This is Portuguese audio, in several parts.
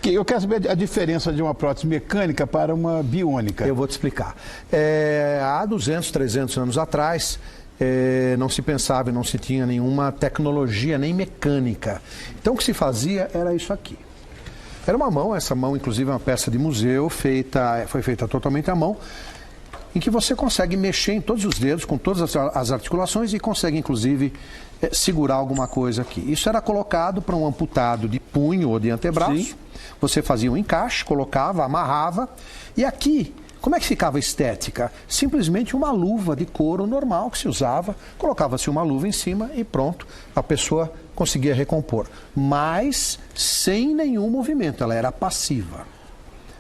Ok, eu quero saber a diferença de uma prótese mecânica para uma biônica. Eu vou te explicar. Há 200, 300 anos atrás, não se pensava e não se tinha nenhuma tecnologia, nem mecânica. Então o que se fazia era isso aqui. Era uma mão, essa mão inclusive é uma peça de museu, foi feita totalmente à mão, em que você consegue mexer em todos os dedos, com todas as articulações e consegue inclusive segurar alguma coisa aqui. Isso era colocado para um amputado de punho ou de antebraço. Sim. Você fazia um encaixe, colocava, amarrava, e aqui, como é que ficava a estética? Simplesmente uma luva de couro normal que se usava, colocava-se uma luva em cima e pronto, a pessoa conseguia recompor. Mas sem nenhum movimento, ela era passiva.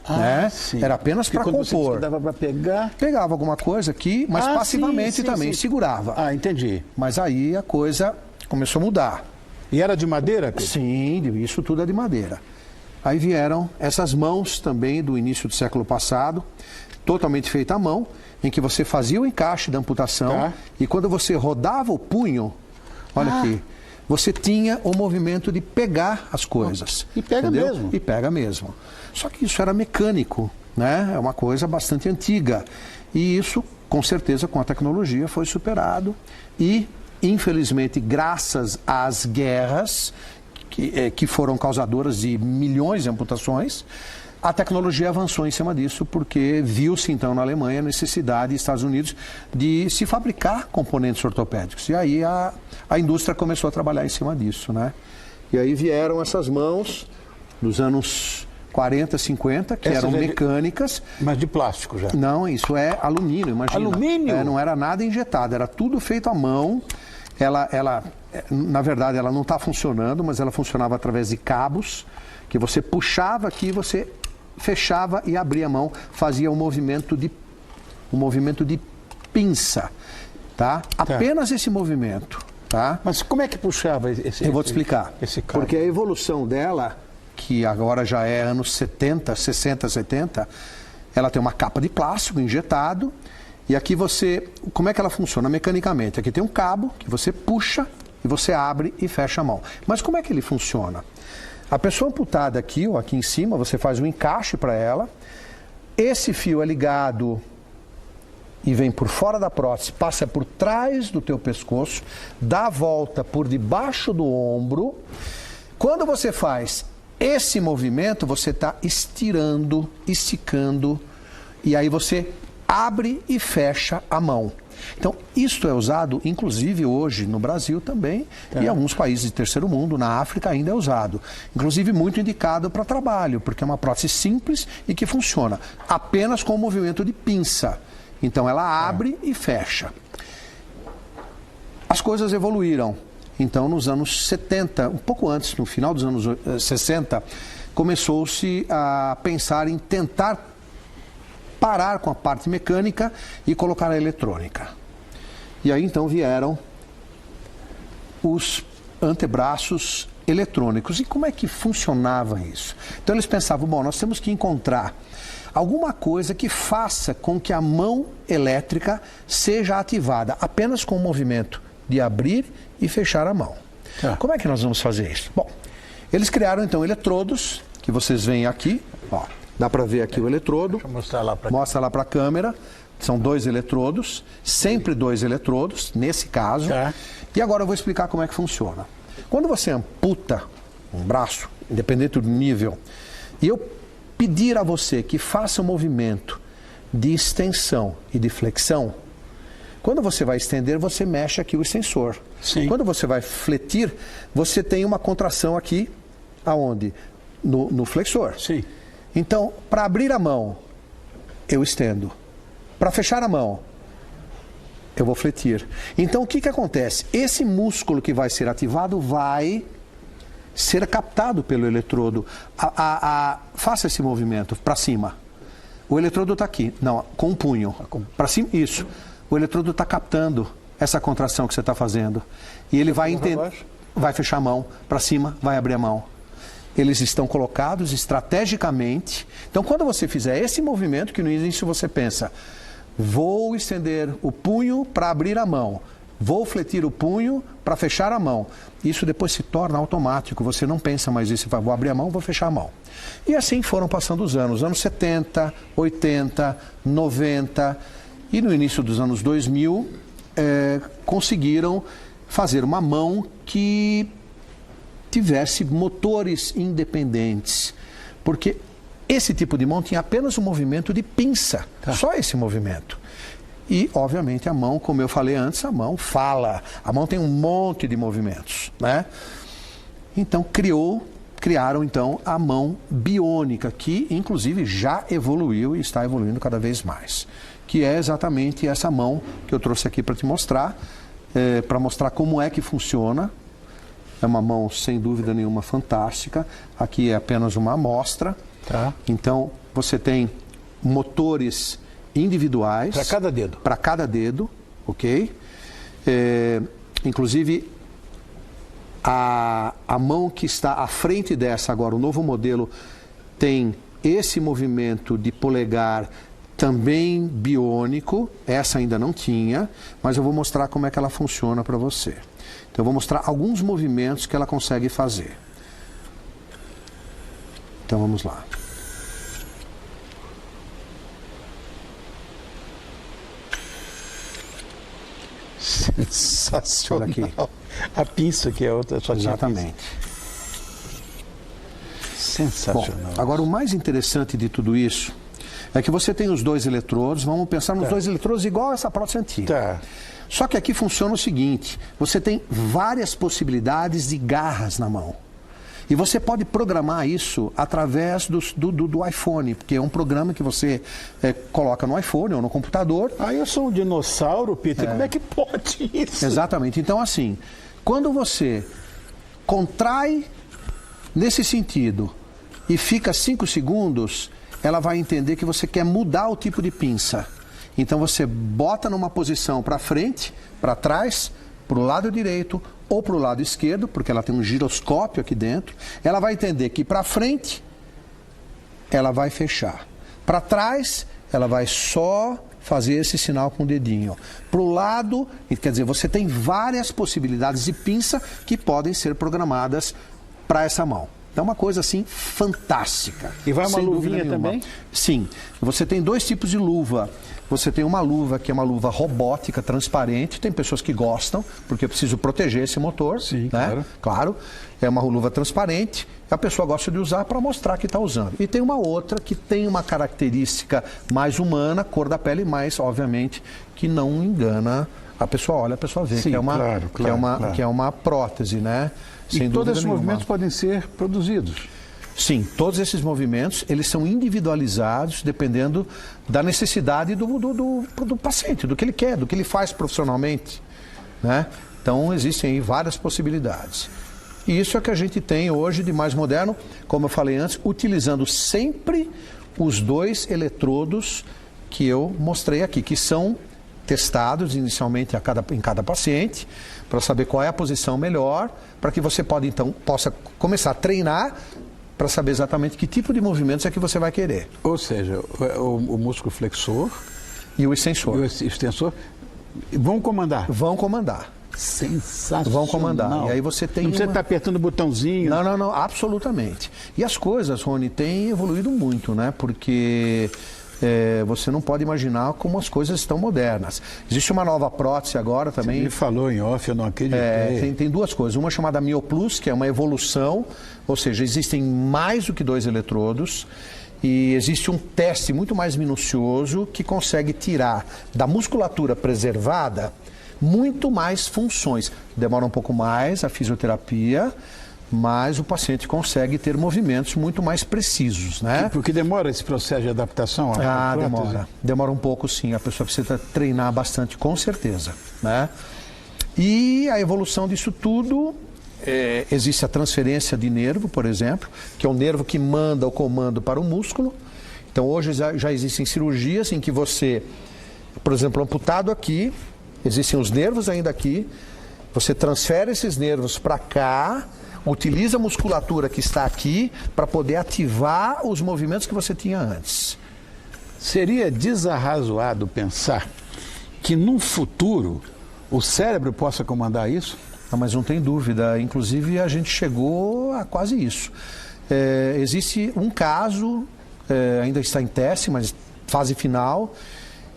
Né? Era apenas para compor. Você dava para pegar? Pegava alguma coisa aqui, mas passivamente também, segurava. Ah, entendi. Mas aí a coisa começou a mudar. E era de madeira, Pedro? Sim, isso tudo é de madeira. Aí vieram essas mãos também do início do século passado, totalmente feita à mão, em que você fazia o encaixe da amputação e quando você rodava o punho, olha aqui, você tinha o movimento de pegar as coisas. E pega mesmo. E pega mesmo. Só que isso era mecânico, né? É uma coisa bastante antiga. E isso, com certeza, com a tecnologia foi superado e, infelizmente, graças às guerras que foram causadoras de milhões de amputações, a tecnologia avançou em cima disso, porque viu-se então na Alemanha a necessidade, nos Estados Unidos, de se fabricar componentes ortopédicos. E aí a indústria começou a trabalhar em cima disso, né? E aí vieram essas mãos dos anos 40, 50, que eram mecânicas. Mas de plástico já? Não, isso é alumínio, imagina. Alumínio? Não era nada injetado, era tudo feito à mão. Na verdade, ela não está funcionando, mas ela funcionava através de cabos, que você puxava aqui, você fechava e abria a mão, fazia um movimento de pinça, tá? Apenas esse movimento, tá? Mas como é que puxava esse? Eu vou te explicar. Esse cabo? Porque a evolução dela, que agora já é anos 70, 60, 70, ela tem uma capa de plástico injetado. E aqui como é que ela funciona mecanicamente? Aqui tem um cabo que você puxa e você abre e fecha a mão. Mas como é que ele funciona? A pessoa amputada aqui, ou aqui em cima, você faz um encaixe para ela. Esse fio é ligado e vem por fora da prótese, passa por trás do teu pescoço, dá a volta por debaixo do ombro. Quando você faz esse movimento, você está esticando, e aí você abre e fecha a mão. Então, isto é usado, inclusive hoje no Brasil também, e em alguns países de terceiro mundo, na África ainda é usado. Inclusive muito indicado para trabalho, porque é uma prótese simples e que funciona apenas com o movimento de pinça. Então, ela abre e fecha. As coisas evoluíram. Então, nos anos 70, um pouco antes, no final dos anos 60, começou-se a pensar em tentar parar com a parte mecânica e colocar a eletrônica. E aí então vieram os antebraços eletrônicos. E como é que funcionava isso? Então eles pensavam, bom, nós temos que encontrar alguma coisa que faça com que a mão elétrica seja ativada apenas com o movimento de abrir e fechar a mão. Como é que nós vamos fazer isso? Bom, eles criaram então eletrodos, que vocês veem aqui, ó. Dá para ver aqui o eletrodo. Deixa eu mostrar lá para Mostra lá para a câmera. São 2 eletrodos, sempre 2 eletrodos, nesse caso. E agora eu vou explicar como é que funciona. Quando você amputa um braço, independente do nível, e eu pedir a você que faça um movimento de extensão e de flexão, quando você vai estender, você mexe aqui o extensor. Sim. Quando você vai fletir, você tem uma contração aqui, aonde? No flexor. Sim. Então, para abrir a mão, eu estendo. Para fechar a mão, eu vou fletir. Então, o que acontece? Esse músculo que vai ser ativado vai ser captado pelo eletrodo. Faça esse movimento para cima. O eletrodo está aqui. Não, com o punho. Para cima, isso. O eletrodo está captando essa contração que você está fazendo. E ele vai entender. Vai fechar a mão. Para cima, vai abrir a mão. Eles estão colocados estrategicamente. Então, quando você fizer esse movimento, que no início você pensa, vou estender o punho para abrir a mão. vou fletir o punho para fechar a mão. Isso depois se torna automático, você não pensa mais isso, vou abrir a mão, vou fechar a mão. E assim foram passando os anos 70, 80, 90 e no início dos anos 2000 conseguiram fazer uma mão que tivesse motores independentes, porque esse tipo de mão tinha apenas um movimento de pinça, só esse movimento. E, obviamente, a mão, como eu falei antes, a mão fala, a mão tem um monte de movimentos, né? Então, criaram, então, a mão biônica, que, inclusive, já evoluiu e está evoluindo cada vez mais, que é exatamente essa mão que eu trouxe aqui para te mostrar, para mostrar como é que funciona. É uma mão, sem dúvida nenhuma, fantástica. Aqui é apenas uma amostra. Tá. Então, você tem motores individuais. Para cada dedo. Para cada dedo, ok? Inclusive, a mão que está à frente dessa agora, o novo modelo, tem esse movimento de polegar também biônico. Essa ainda não tinha, mas eu vou mostrar como é que ela funciona para você. Então, eu vou mostrar alguns movimentos que ela consegue fazer. Então, vamos lá. Sensacional. Olha aqui. A pinça que é outra, só tinha Exatamente. Sensacional. Bom, agora, o mais interessante de tudo isso é que você tem os dois eletrodos, vamos pensar nos dois eletrodos igual essa prótese antiga. Tá. Só que aqui funciona o seguinte, você tem várias possibilidades de garras na mão. E você pode programar isso através do iPhone, porque é um programa que você coloca no iPhone ou no computador. Ah, eu sou um dinossauro, Peter, como é que pode isso? Exatamente. Então, assim, quando você contrai nesse sentido e fica 5 segundos, ela vai entender que você quer mudar o tipo de pinça. Então você bota numa posição para frente, para trás, para o lado direito ou para o lado esquerdo, porque ela tem um giroscópio aqui dentro. Ela vai entender que para frente ela vai fechar. Para trás ela vai só fazer esse sinal com o dedinho. Para o lado, quer dizer, você tem várias possibilidades de pinça que podem ser programadas para essa mão. Então, é uma coisa assim fantástica. E vai uma sem luvinha dúvida nenhuma. também? Sim. Você tem dois tipos de luva. Você tem uma luva que é uma luva robótica, transparente. Tem pessoas que gostam, porque eu preciso proteger esse motor. Sim, né? claro. Claro. É uma luva transparente. A pessoa gosta de usar para mostrar que está usando. E tem uma outra que tem uma característica mais humana, cor da pele, mas, obviamente, que não engana. A pessoa olha, a pessoa vê. Sim, que é uma, claro, que é uma prótese, né? E todos esses movimentos podem ser produzidos. Sim, todos esses movimentos, eles são individualizados dependendo da necessidade do paciente, do que ele quer, do que ele faz profissionalmente, né? Então, existem aí várias possibilidades. E isso é o que a gente tem hoje de mais moderno, como eu falei antes, utilizando sempre os dois eletrodos que eu mostrei aqui, que são testados inicialmente em cada paciente, para saber qual é a posição melhor, para que você possa começar a treinar para saber exatamente que tipo de movimentos é que você vai querer. Ou seja, o músculo flexor E o extensor. e o extensor vão comandar. Vão comandar. Sensacional. Vão comandar. E aí você tem Não precisa estar apertando o botãozinho. Não, absolutamente. E as coisas, Rony, têm evoluído muito, né? Porque você não pode imaginar como as coisas estão modernas. Existe uma nova prótese agora também. Você me falou em off, eu não acreditei. Tem duas coisas. Uma chamada MioPlus, que é uma evolução, ou seja, existem mais do que 2 eletrodos. E existe um teste muito mais minucioso que consegue tirar da musculatura preservada muito mais funções. Demora um pouco mais a fisioterapia, mas o paciente consegue ter movimentos muito mais precisos, né? Porque demora esse processo de adaptação? À prótese? Demora. Demora um pouco, sim. A pessoa precisa treinar bastante, com certeza, né? E a evolução disso tudo, existe a transferência de nervo, por exemplo, que é o nervo que manda o comando para o músculo. Então, hoje já existem cirurgias em que você, por exemplo, amputado aqui, existem os nervos ainda aqui, você transfere esses nervos para cá, utiliza a musculatura que está aqui para poder ativar os movimentos que você tinha antes. Seria desarrazoado pensar que num futuro o cérebro possa comandar isso? Não, mas não tem dúvida. Inclusive, a gente chegou a quase isso. Existe um caso, ainda está em teste, mas fase final,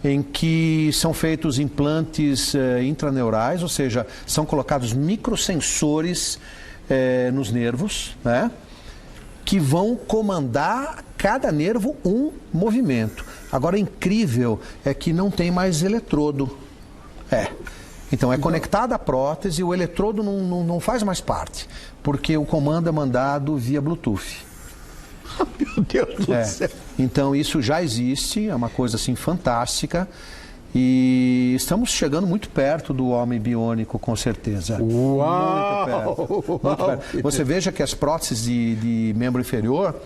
em que são feitos implantes intraneurais, ou seja, são colocados microsensores nos nervos, né, que vão comandar cada nervo um movimento. Agora, incrível é que não tem mais eletrodo. Então, é conectada à prótese, o eletrodo não faz mais parte, porque o comando é mandado via Bluetooth. Meu Deus do céu. Então, isso já existe, é uma coisa assim fantástica, e estamos chegando muito perto do homem biônico, com certeza. Uau! Muito perto. Você veja que as próteses de membro inferior,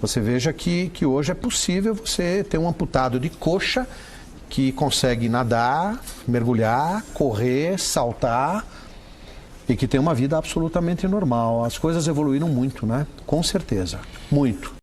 você veja que hoje é possível você ter um amputado de coxa que consegue nadar, mergulhar, correr, saltar e que tem uma vida absolutamente normal. As coisas evoluíram muito, né? Com certeza. Muito.